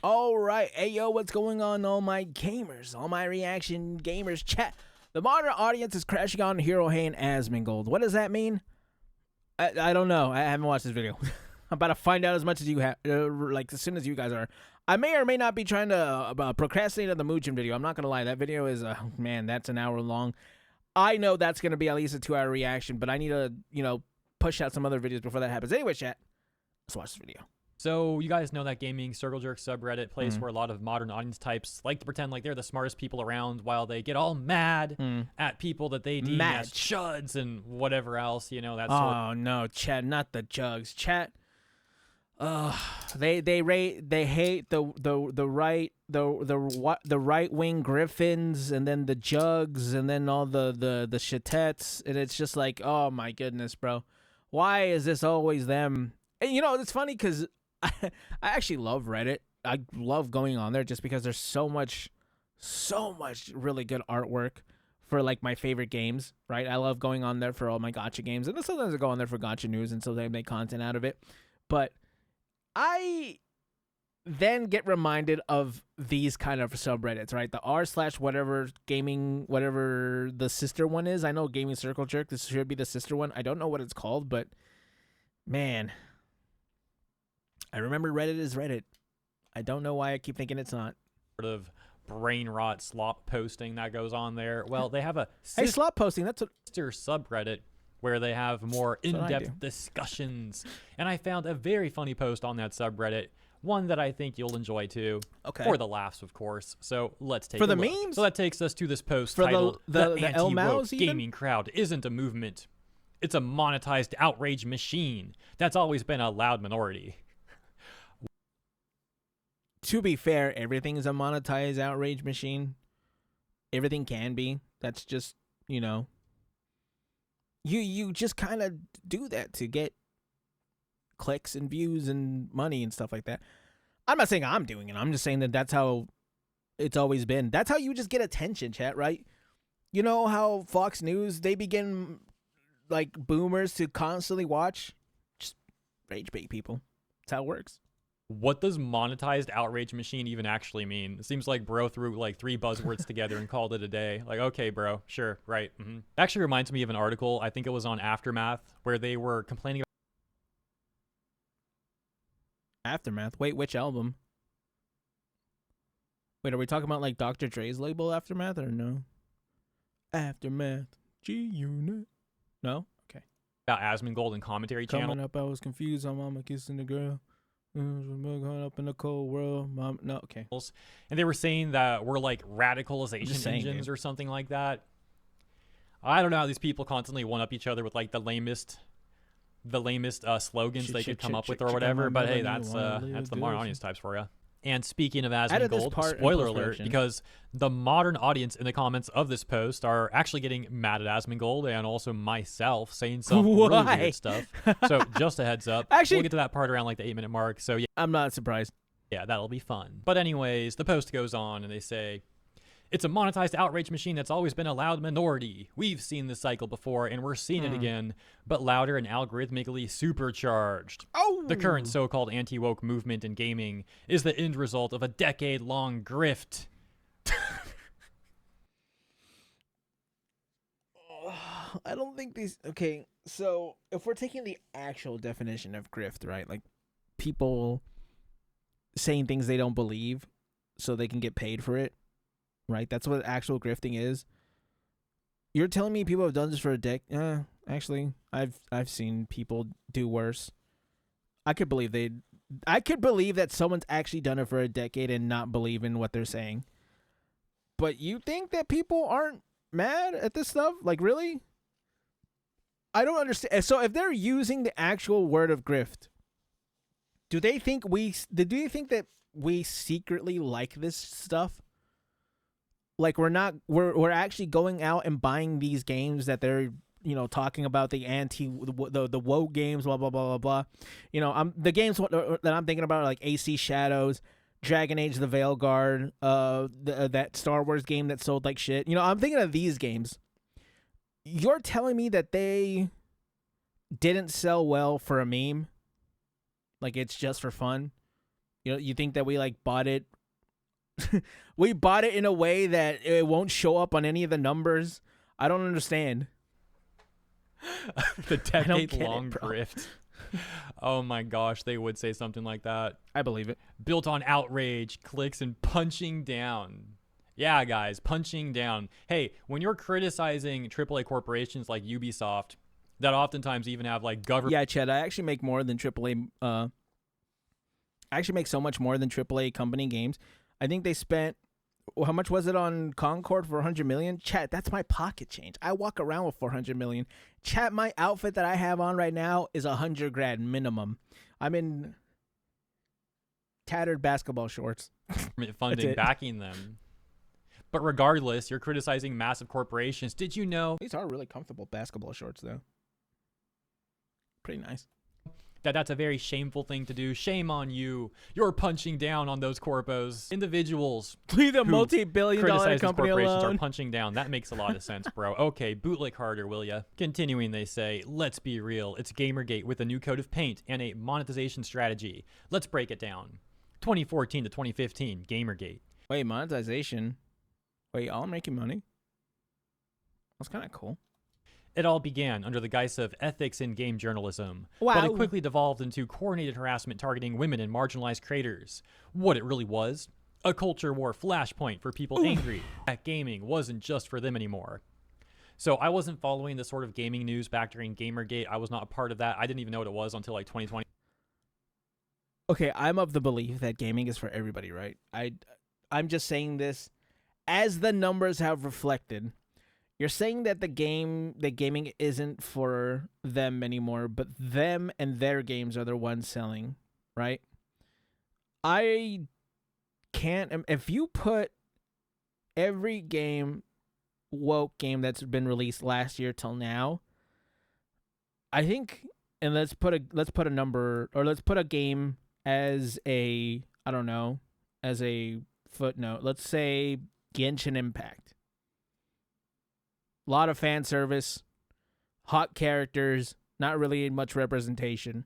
All right, hey yo, what's going on, all my gamers, all my reaction gamers chat? The modern audience is crashing on Hero Hei and Asmongold. What does that mean? I don't know. I haven't watched this video. I'm about to find out as much as you have, like as soon as you guys are. I may or may not be trying to procrastinate on the Moochin video. I'm not gonna lie. That video is, man, that's an hour long. I know that's gonna be at least a 2-hour reaction, but I need to, push out some other videos before that happens. Anyway, chat, let's watch this video. So you guys know that gaming circle jerk subreddit place where a lot of modern audience types like to pretend like they're the smartest people around while they get all mad at people that they deem as chuds and whatever else, that sort. Oh no, chat, not the jugs, chat. They hate the right wing griffins, and then the jugs, and then all the shitettes, and it's just like, oh my goodness, bro, why is this always them? And it's funny because I actually love Reddit. I love going on there just because there's so much really good artwork for like my favorite games, right? I love going on there for all my gacha games, and then sometimes I go on there for gacha news, and so they make content out of it. But I then get reminded of these kind of subreddits, right? The r/whatever gaming, whatever the sister one is. I know Gaming Circle Jerk. This should be the sister one. I don't know what it's called, but man, I remember Reddit is Reddit. I don't know why I keep thinking it's not. Sort of brain rot slop posting that goes on there. Well, they have a hey, slop posting. That's a sister subreddit where they have more in-depth discussions. And I found a very funny post on that subreddit, one that I think you'll enjoy too. Okay. For the laughs, of course. So let's take for a the look. memes. So that takes us to this post for titled the anti-woke gaming crowd isn't a movement. It's a monetized outrage machine that's always been a loud minority. To be fair, everything is a monetized outrage machine. Everything can be. That's just, you just kind of do that to get clicks and views and money and stuff like that. I'm not saying I'm doing it. I'm just saying that that's how it's always been. That's how you just get attention, chat, right? You know how Fox News, they begin like boomers to constantly watch? Just rage bait people. That's how it works. What does monetized outrage machine even actually mean? It seems like bro threw like 3 buzzwords together and called it a day. Like, okay, bro, sure, right. It actually reminds me of an article, I think it was on Aftermath, where they were complaining about Aftermath? Wait, which album? Wait, are we talking about like Dr. Dre's label Aftermath or no? Aftermath, G-Unit. No? Okay. about Asmongold and commentary channel. Coming up, I was confused on mama kissing the girl. Going up in the cold world. Mom, no, okay. And they were saying that we're like radicalization engines or something like that. I don't know how these people constantly one-up each other with like the lamest slogans they could come up with or whatever. But hey, that's the modern audience types for you. And speaking of Asmongold, spoiler alert, because the modern audience in the comments of this post are actually getting mad at Asmongold and also myself saying some really weird stuff. So just a heads up. Actually, we'll get to that part around like the 8-minute mark. So yeah, I'm not surprised. Yeah, that'll be fun. But anyways, the post goes on and they say, it's a monetized outrage machine that's always been a loud minority. We've seen this cycle before, and we're seeing it again, but louder and algorithmically supercharged. Oh! The current so-called anti-woke movement in gaming is the end result of a decade-long grift. I don't think these... Okay, so if we're taking the actual definition of grift, right? Like, people saying things they don't believe so they can get paid for it. Right, that's what actual grifting is. You're telling me people have done this for a decade? Actually, I've seen people do worse. I could believe that someone's actually done it for a decade and not believe in what they're saying. But you think that people aren't mad at this stuff? Like, really? I don't understand. So if they're using the actual word of grift, do they think that we secretly like this stuff? Like we're actually going out and buying these games that they're, talking about the the woke games, blah, blah, blah, blah, blah. The games that I'm thinking about are like AC Shadows, Dragon Age the Veilguard, that Star Wars game that sold like shit. I'm thinking of these games. You're telling me that they didn't sell well for a meme? Like it's just for fun? You think that we like bought it? We bought it in a way that it won't show up on any of the numbers. I don't understand. The decade-long grift. Oh my gosh, they would say something like that. I believe it. Built on outrage, clicks, and punching down. Yeah, guys, punching down. Hey, when you're criticizing AAA corporations like Ubisoft, that oftentimes even have like government. Yeah, Chad, I actually make more than AAA. I actually make so much more than AAA company games. I think they spent, how much was it on Concord for 100 million? Chat, that's my pocket change. I walk around with 400 million. Chat, my outfit that I have on right now is $100,000 minimum. I'm in tattered basketball shorts. Funding backing them. But regardless, you're criticizing massive corporations. Did you know? These are really comfortable basketball shorts, though. Pretty nice. That's a very shameful thing to do. Shame on you. You're punching down on those corpos. Individuals. Leave the multi-billion-dollar company corporations alone. Are punching down. That makes a lot of sense, bro. Okay, bootlick harder, will ya? Continuing, they say, let's be real. It's Gamergate with a new coat of paint and a monetization strategy. Let's break it down. 2014 to 2015, Gamergate. Wait, monetization? Wait, y'all making money? That's kind of cool. It all began under the guise of ethics in game journalism, wow. But it quickly devolved into coordinated harassment targeting women and marginalized creators. What it really was, a culture war flashpoint for people angry that gaming wasn't just for them anymore. So I wasn't following the sort of gaming news back during Gamergate. I was not a part of that. I didn't even know what it was until like 2020. Okay, I'm of the belief that gaming is for everybody, right? I'm just saying this as the numbers have reflected. You're saying that that gaming isn't for them anymore, but them and their games are the ones selling, right? I can't. If you put every woke game that's been released last year till now, I think, and let's put a number, or let's put a game as a, I don't know, as a footnote. Let's say Genshin Impact. A lot of fan service, hot characters, not really much representation.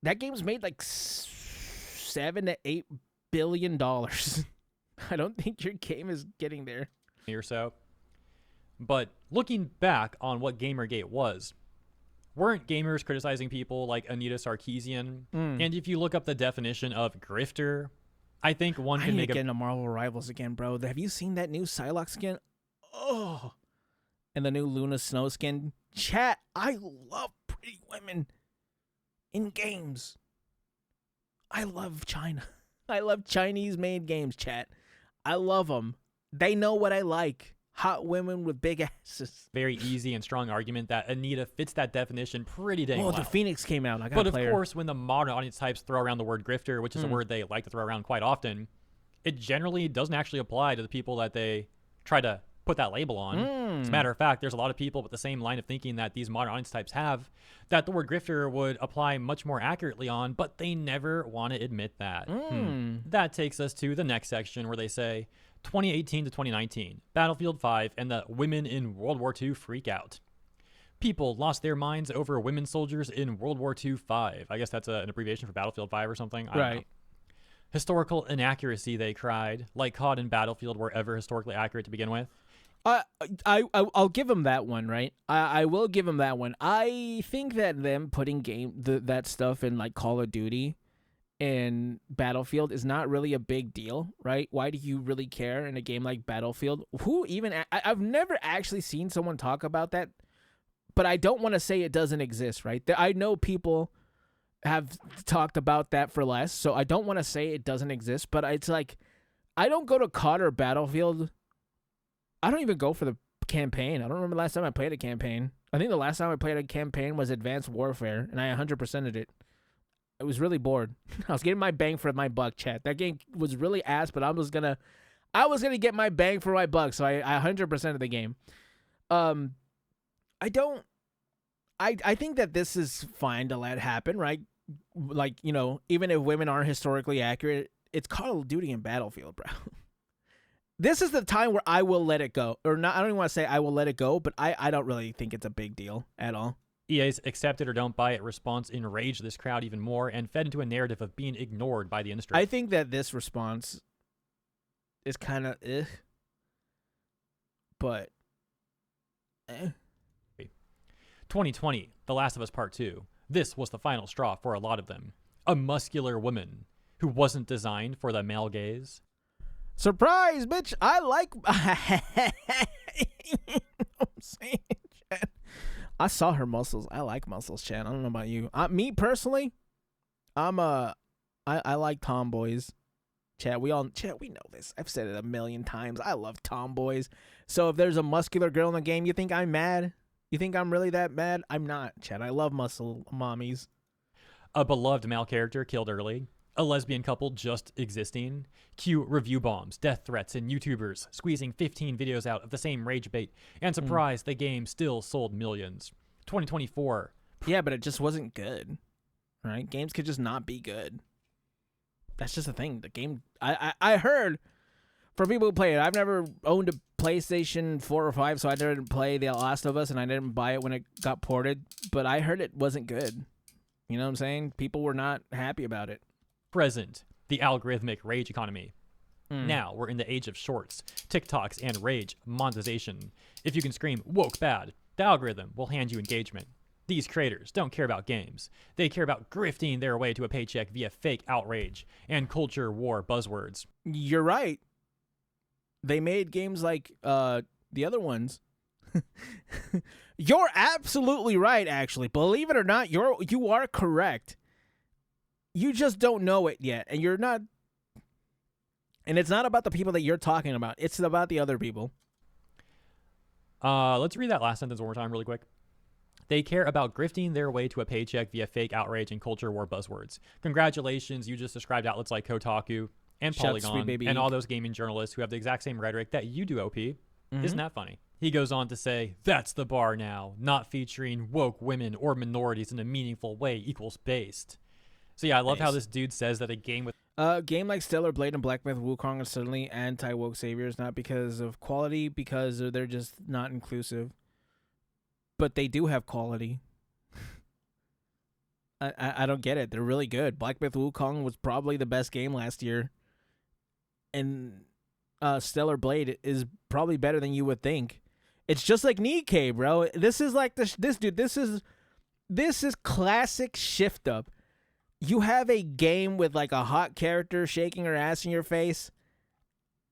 That game's made like $7 to $8 billion. I don't think your game is getting there. Or so. But looking back on what Gamergate was, weren't gamers criticizing people like Anita Sarkeesian? And if you look up the definition of grifter, I think one can make get into Marvel Rivals again, bro. Have you seen that new Psylocke skin? Oh, and the new Luna Snow skin. Chat, I love pretty women in games. I love China. I love Chinese-made games, chat. I love them. They know what I like. Hot women with big asses. Very easy and strong argument that Anita fits that definition pretty dang well. The Phoenix came out. But of course, when the modern audience types throw around the word grifter, which is a word they like to throw around quite often, it generally doesn't actually apply to the people that they try to put that label on. As a matter of fact, there's a lot of people with the same line of thinking that these modern audience types have, that the word grifter would apply much more accurately on, but they never want to admit that. That takes us to the next section where they say 2018 to 2019, Battlefield 5 and the women in World War II freak out. People lost their minds over women soldiers in World War II 5. I guess that's an abbreviation for Battlefield 5 or something. I don't know. Historical inaccuracy, they cried, like COD and Battlefield were ever historically accurate to begin with. I'll give him that one, right? I will give him that one. I think that them putting that stuff in like Call of Duty and Battlefield is not really a big deal, right? Why do you really care in a game like Battlefield? I've never actually seen someone talk about that, but I don't want to say it doesn't exist, right? I know people have talked about that for less, so I don't want to say it doesn't exist, but it's like, I don't go to COD or Battlefield. I don't even go for the campaign. I don't remember the last time I played a campaign. I think the last time I played a campaign was Advanced Warfare, and I 100%ed it. I was really bored. I was getting my bang for my buck, chat. That game was really ass, but I was gonna get my bang for my buck, so I 100%ed the game. I think that this is fine to let happen, right? Like, you know, even if women aren't historically accurate, it's Call of Duty and Battlefield, bro. This is the time where I will let it go. Or not, I don't even want to say I will let it go, but I don't really think it's a big deal at all. EA's accept it or don't buy it response enraged this crowd even more and fed into a narrative of being ignored by the industry. I think that this response is kind of but 2020, The Last of Us Part 2. This was the final straw for a lot of them. A muscular woman who wasn't designed for the male gaze. Surprise, bitch! I like. I'm saying, Chad. I saw her muscles. I like muscles, Chad. I don't know about you. Me personally, I like tomboys. Chad, we know this. I've said it a million times. I love tomboys. So if there's a muscular girl in the game, you think I'm mad? You think I'm really that mad? I'm not, Chad. I love muscle mommies. A beloved male character killed early. A lesbian couple just existing. Cue review bombs, death threats, and YouTubers squeezing 15 videos out of the same rage bait. And surprise, the game still sold millions. 2024. Yeah, but it just wasn't good. Right? Games could just not be good. That's just the thing. The game, I heard from people who play it. I've never owned a PlayStation 4 or 5, so I didn't play The Last of Us, and I didn't buy it when it got ported. But I heard it wasn't good. You know what I'm saying? People were not happy about it. Present, the algorithmic rage economy. Now we're in the age of shorts, TikToks, and rage monetization. If you can scream woke bad, the algorithm will hand you engagement. These creators don't care about games. They care about grifting their way to a paycheck via fake outrage and culture war buzzwords. You're right. They made games like the other ones. You're absolutely right, actually. Believe it or not, you are correct. You just don't know it yet, and you're not. And it's not about the people that you're talking about. It's about the other people. Let's read that last sentence one more time really quick. They care about grifting their way to a paycheck via fake outrage and culture war buzzwords. Congratulations, you just described outlets like Kotaku and Polygon and all those gaming journalists who have the exact same rhetoric that you do, OP. Mm-hmm. Isn't that funny? He goes on to say, that's the bar now. Not featuring woke women or minorities in a meaningful way equals based. So yeah, I love how this dude says that a game with game like Stellar Blade and Black Myth Wukong are certainly anti-woke saviors, not because of quality, because they're just not inclusive. But they do have quality. I don't get it. They're really good. Black Myth Wukong was probably the best game last year. And Stellar Blade is probably better than you would think. It's just like Nikkei, bro. This is like this dude. This is classic shift up. You have a game with like a hot character shaking her ass in your face,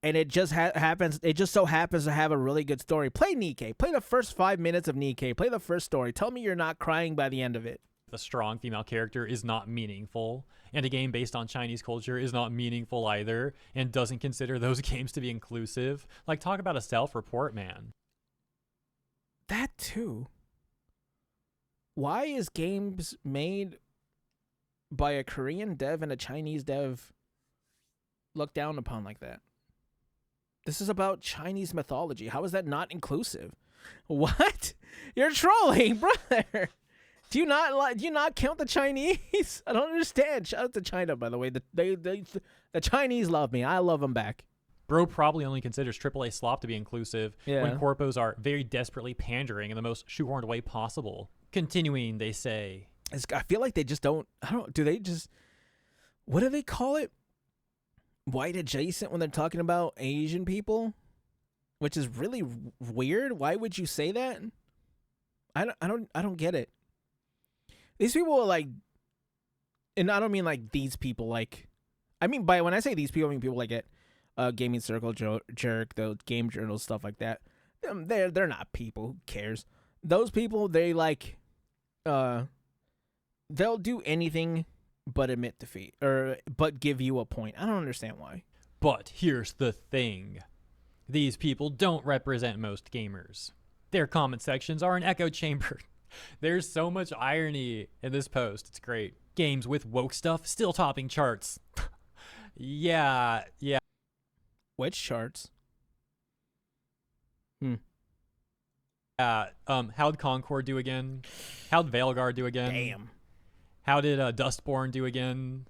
and it just happens. It just so happens to have a really good story. Play Nikkei. Play the first 5 minutes of Nikkei. Play the first story. Tell me you're not crying by the end of it. The strong female character is not meaningful, and a game based on Chinese culture is not meaningful either, and doesn't consider those games to be inclusive. Like, talk about a self-report, man. That too. Why is games made by a Korean dev and a Chinese dev looked down upon like that? This is about Chinese mythology. How is that not inclusive? What? You're trolling, brother. Do you not count the Chinese? I don't understand. Shout out to China, by the way. The Chinese love me. I love them back. Bro probably only considers AAA slop to be inclusive when corpos are very desperately pandering in the most shoehorned way possible. Continuing, they say, I feel like they just don't. Do they just? What do they call it? White adjacent when they're talking about Asian people, which is really weird. Why would you say that? I don't get it. These people are like, and I don't mean like these people. Like, I mean when I say these people, I mean people like it. Gaming Circle, Jerk, the game journals, stuff like that. They're not people. Who cares? Those people, they like, they'll do anything but admit defeat but give you a point. I don't understand why. But here's the thing: these people don't represent most gamers. Their comment sections are an echo chamber. There's so much irony in this post. It's great. Games with woke stuff still topping charts. Yeah. Which charts? How'd Concord do again? How'd Veilguard do again? Damn. How did Dustborn do again?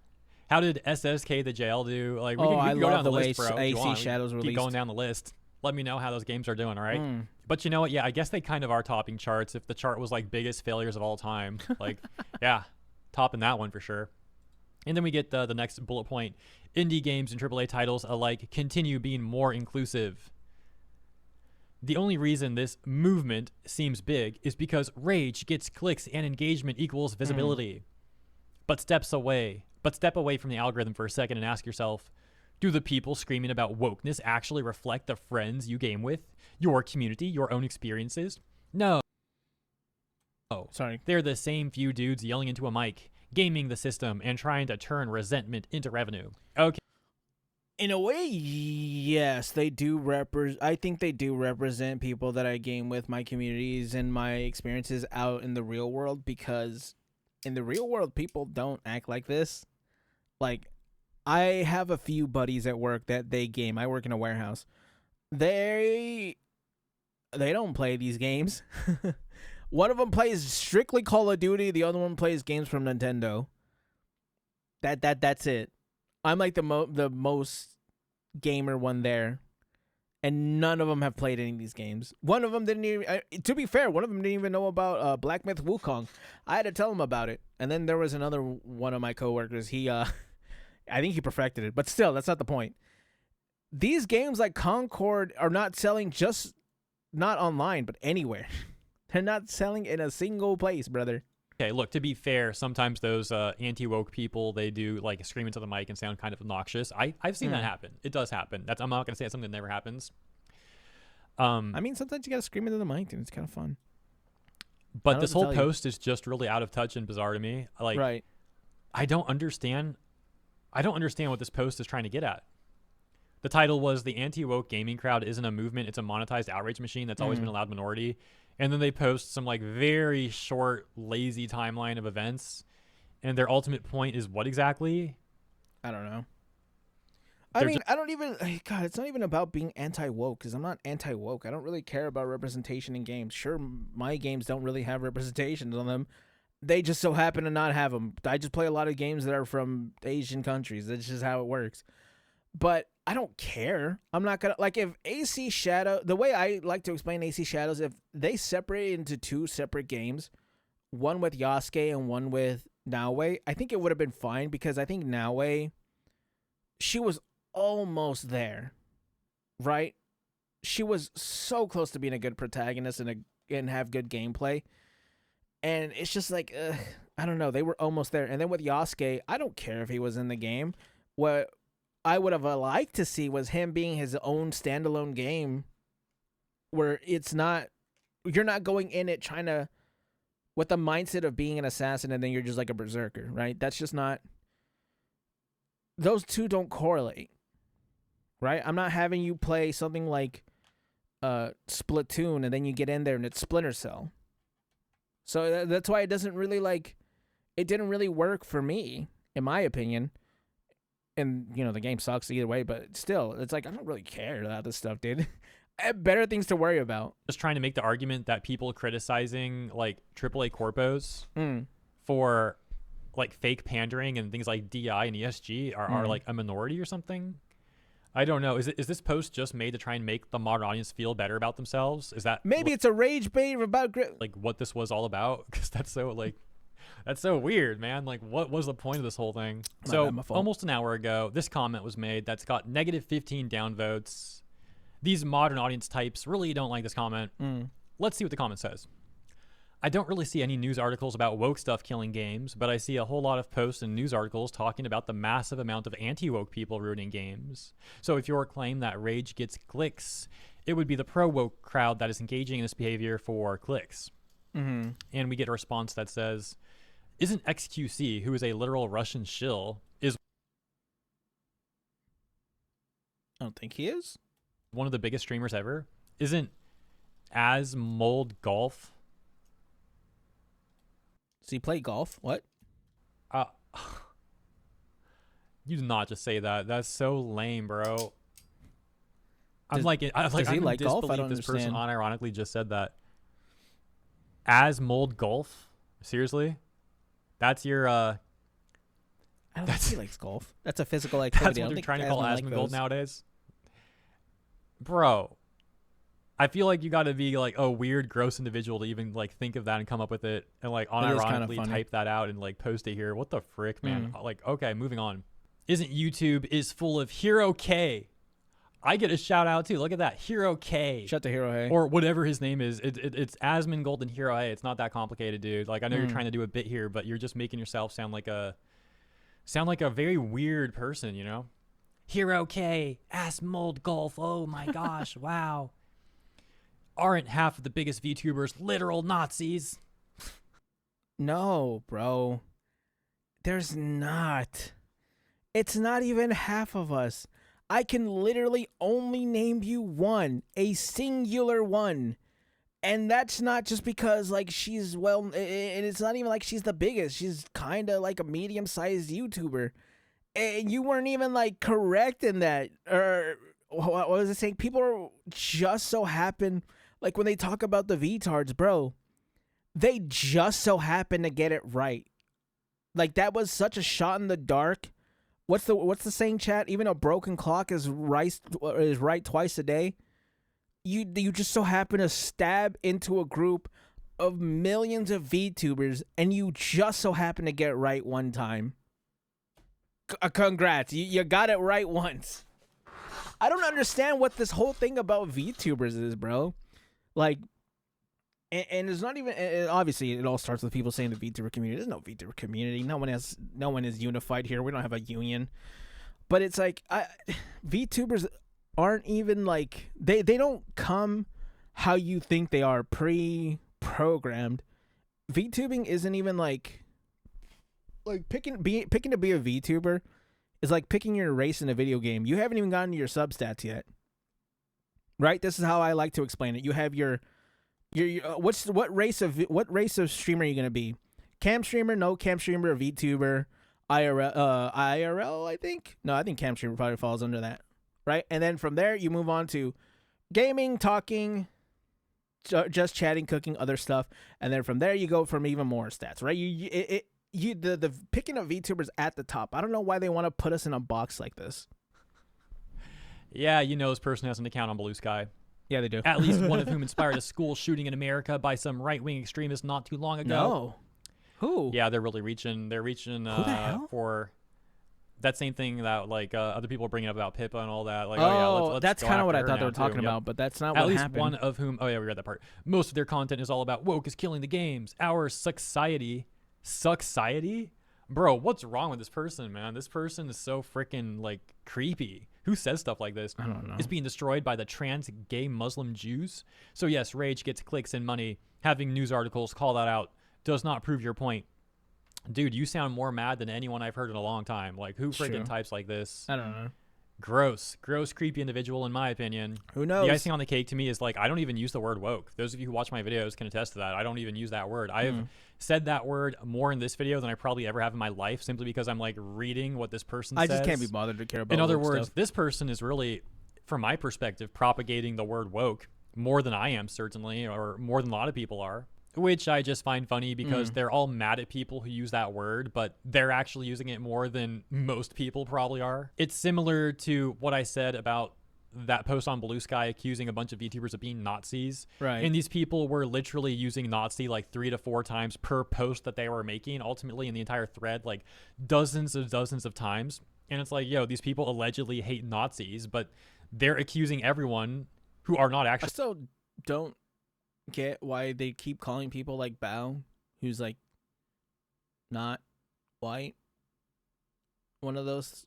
How did SSK the Jail do? Like, we can I go love down the way list, bro. AC Shadows released. Keep going down the list. Let me know how those games are doing, all right? But you know what? Yeah, I guess they kind of are topping charts. If the chart was like biggest failures of all time, like, yeah, topping that one for sure. And then we get the next bullet point. Indie games and AAA titles alike continue being more inclusive. The only reason this movement seems big is because rage gets clicks and engagement equals visibility. But step away from the algorithm for a second and ask yourself, do the people screaming about wokeness actually reflect the friends you game with, your community, your own experiences? No. Sorry. They're the same few dudes yelling into a mic, gaming the system, and trying to turn resentment into revenue. Okay. In a way, yes, they do I think they do represent people that I game with, my communities and my experiences out in the real world, because in the real world, people don't act like this. Like, I have a few buddies at work that they game. I work in a warehouse. They don't play these games. One of them plays strictly Call of Duty. The other one plays games from Nintendo. That's it. I'm like the most gamer one there, and none of them have played any of these games. One of them didn't even. To be fair, one of them didn't even know about Black Myth Wukong. I had to tell him about it, and then there was another one of my coworkers. He, I think he perfected it, but still, that's not the point. These games like Concord are not selling just not online, but anywhere. They're not selling in a single place, brother. Okay, look, to be fair, sometimes those anti-woke people, they do like scream into the mic and sound kind of obnoxious. I've seen that happen. It does happen. I'm not going to say it's something that never happens. I mean, sometimes you got to scream into the mic and it's kind of fun. But this whole post is just really out of touch and bizarre to me. Like, right. I don't understand what this post is trying to get at. The title was "The Anti-Woke Gaming Crowd Isn't a Movement, It's a Monetized Outrage Machine That's Always Been a Loud Minority." And then they post some like very short, lazy timeline of events. And their ultimate point is what exactly? I don't know. I mean, I don't even... God, it's not even about being anti-woke, because I'm not anti-woke. I don't really care about representation in games. Sure, my games don't really have representations on them. They just so happen to not have them. I just play a lot of games that are from Asian countries. That's just how it works. But I don't care. I'm not going to... Like, if AC Shadow... The way I like to explain AC Shadows, if they separate into two separate games, one with Yasuke and one with Naoe, I think it would have been fine, because I think Naoe, she was almost there, right? She was so close to being a good protagonist and have good gameplay. And it's just like, I don't know. They were almost there. And then with Yasuke, I don't care if he was in the game. What I would have liked to see was him being his own standalone game, where it's not, you're not going in it trying to, with the mindset of being an assassin and then you're just like a berserker, right? That's just not, those two don't correlate, right? I'm not having you play something like Splatoon and then you get in there and it's Splinter Cell. So that's why it doesn't really it didn't really work for me, in my opinion. And, you know, the game sucks either way, but still, it's like, I don't really care about this stuff, dude. I have better things to worry about. Just trying to make the argument that people criticizing, like, AAA corpos for, like, fake pandering and things like DI and ESG are like, a minority or something. I don't know. Is this post just made to try and make the modern audience feel better about themselves? Is that... Maybe it's a rage bait about... Like, what this was all about? Because that's so, like... That's so weird, man. Like, what was the point of this whole thing? So, almost an hour ago, this comment was made that's got negative 15 downvotes. These modern audience types really don't like this comment. Let's see what the comment says. I don't really see any news articles about woke stuff killing games, but I see a whole lot of posts and news articles talking about the massive amount of anti-woke people ruining games. So if your claim that rage gets clicks, it would be the pro-woke crowd that is engaging in this behavior for clicks. And we get a response that says... Isn't XQC, who is a literal Russian shill, is... I don't think he is. One of the biggest streamers ever? Isn't Asmongold golf? Does he play golf? What? You did not just say that. That's so lame, bro. Does he like golf? I don't this understand. Person unironically just said that. Asmongold golf? Seriously? That's your I don't think he likes golf. That's a physical activity. That's what they're trying to call Asmongold nowadays. Bro. I feel like you got to be like a weird, gross individual to even like think of that and come up with it and like unironically type that out and like post it here. What the frick, man? Like, okay, moving on. Isn't YouTube is full of Hero K? I get a shout out too. Look at that, Hero K. Shout to Hero Hei, or whatever his name is. It's Asmongold and Hero Hei. It's not that complicated, dude. Like I know you're trying to do a bit here, but you're just making yourself sound like a very weird person, you know? Hero K, Asmongold Golf. Oh my gosh, wow. Aren't half of the biggest VTubers literal Nazis? No, bro. There's not. It's not even half of us. I can literally only name you one, a singular one. And that's not just because, like, she's, well, and it's not even like she's the biggest. She's kind of like a medium-sized YouTuber. And you weren't even, like, correct in that. Or, what was it saying? People are just so happen... Like, when they talk about the VTards, bro, they just so happen to get it right. Like, that was such a shot in the dark. What's the saying, chat? Even a broken clock is right twice a day. You just so happen to stab into a group of millions of VTubers, and you just so happen to get it right one time. Congrats. You got it right once. I don't understand what this whole thing about VTubers is, bro. Like, and it's not even, obviously it all starts with people saying the VTuber community. There's no VTuber community. No one is unified here. We don't have a union. But it's like, VTubers aren't even like, they don't come how you think they are, pre-programmed. VTubing isn't even like picking to be a VTuber is like picking your race in a video game. You haven't even gotten to your substats yet. Right, this is how I like to explain it. You have your what race of streamer are you gonna be? Cam streamer, no cam streamer, a VTuber, IRL. I think cam streamer probably falls under that, right? And then from there you move on to gaming, talking, just chatting, cooking, other stuff, and then from there you go from even more stats, right? The picking of VTubers at the top. I don't know why they want to put us in a box like this. Yeah, you know this person has an account on Blue Sky. Yeah, they do. At least one of whom inspired a school shooting in America by some right-wing extremist not too long ago. No. Who? Yeah, they're really reaching. They're reaching for that same thing that like other people are bringing up about Pippa and all that. Like, let's that's kind of what I thought they were talking about, but that's not what happened. At least one of whom. Oh yeah, we read that part. Most of their content is all about woke is killing the games. Our society. Bro, what's wrong with this person, man? This person is so freaking like creepy. Who says stuff like this? I don't know. Is being destroyed by the trans gay Muslim Jews. So yes, rage gets clicks and money. Having news articles call that out does not prove your point. Dude, you sound more mad than anyone I've heard in a long time. Like, who freaking types like this? I don't know. Gross, creepy individual, in my opinion. Who knows? The icing on the cake to me is like, I don't even use the word woke. Those of you who watch my videos can attest to that. I don't even use that word. I've said that word more in this video than I probably ever have in my life, simply because I'm like reading what this person says. I just can't be bothered to care about. In other words, stuff. This person is really, from my perspective, propagating the word woke more than I am, certainly, or more than a lot of people are. Which I just find funny because they're all mad at people who use that word, but they're actually using it more than most people probably are. It's similar to what I said about that post on Blue Sky accusing a bunch of VTubers of being Nazis. Right. And these people were literally using Nazi like 3 to 4 times per post that they were making, ultimately in the entire thread, like dozens of times. And it's like, yo, these people allegedly hate Nazis, but they're accusing everyone who are not actually. I still don't get why they keep calling people like Bao, who's like not white. One of those.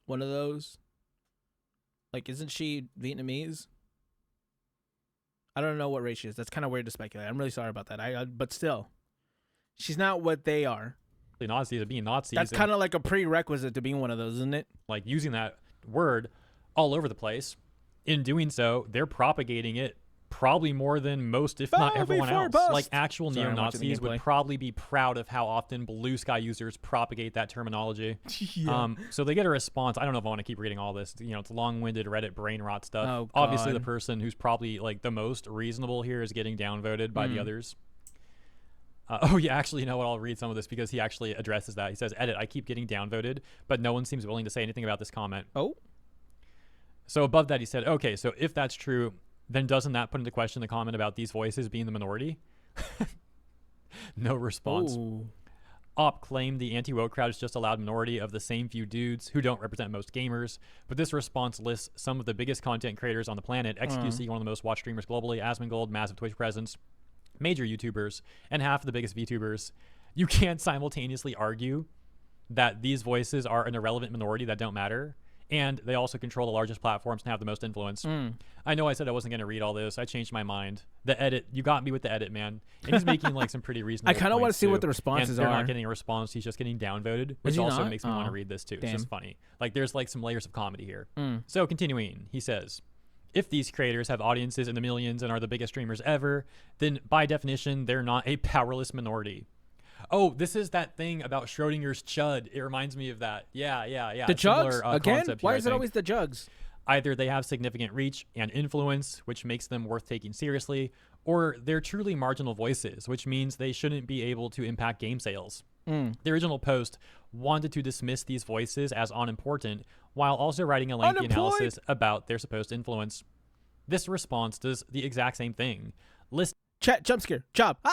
Like, isn't she Vietnamese? I don't know what race she is. That's kind of weird to speculate. I'm really sorry about that. But still, she's not what they are. Nazis are being Nazis. That's kind of like a prerequisite to being one of those, isn't it? Like using that word all over the place. In doing so, they're propagating it probably more than most, if not everyone else. Like actual neo-Nazis would probably be proud of how often Blue Sky users propagate that terminology. Yeah. So they get a response. I don't know if I want to keep reading all this. You know, it's long-winded Reddit brain rot stuff. Oh, obviously, the person who's probably like the most reasonable here is getting downvoted by the others. Oh yeah, actually, you know what? I'll read some of this because he actually addresses that. He says, "Edit, I keep getting downvoted, but no one seems willing to say anything about this comment." Oh. So above that, he said, "Okay, so if that's true, then doesn't that put into question the comment about these voices being the minority? No response. Ooh. Op claimed the anti-woke crowd is just a loud minority of the same few dudes who don't represent most gamers, but this response lists some of the biggest content creators on the planet, XQC, one of the most watched streamers globally, Asmongold, massive Twitch presence, major YouTubers, and half of the biggest VTubers. You can't simultaneously argue that these voices are an irrelevant minority that don't matter, and they also control the largest platforms and have the most influence. I know I said I wasn't going to read all this. I changed my mind. The edit, you got me with the edit, man. And he's making like some pretty reasonable I kind of want to see what the responses are. They're not getting a response. He's just getting downvoted, which also makes me want to read this too. Damn. It's just funny. Like there's like some layers of comedy here. So continuing, he says, if these creators have audiences in the millions and are the biggest streamers ever, then by definition, they're not a powerless minority. Oh, this is that thing about Schrodinger's chud. It reminds me of that. Yeah. The jugs? Again? Why is it always the jugs? Either they have significant reach and influence, which makes them worth taking seriously, or they're truly marginal voices, which means they shouldn't be able to impact game sales. The original post wanted to dismiss these voices as unimportant, while also writing a lengthy analysis about their supposed influence. This response does the exact same thing. Chat, jump scare, chop,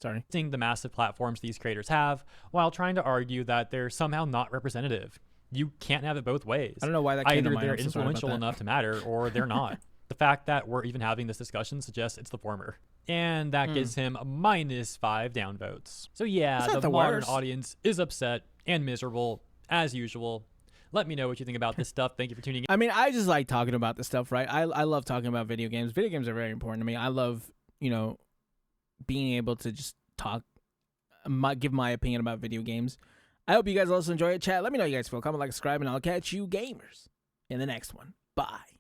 Sorry. Listing the massive platforms these creators have, while trying to argue that they're somehow not representative. You can't have it both ways. I don't know why that came to mind. Either they're influential enough to matter, or they're not. The fact that we're even having this discussion suggests it's the former. And that gives him -5 downvotes. So yeah, the modern audience is upset and miserable, as usual. Let me know what you think about this stuff. Thank you for tuning in. I mean, I just like talking about this stuff, right? I love talking about video games. Video games are very important to me. I love, being able to just talk, give my opinion about video games. I hope you guys also enjoy it. Chat, let me know how you guys feel. Comment, like, subscribe, and I'll catch you gamers in the next one. Bye.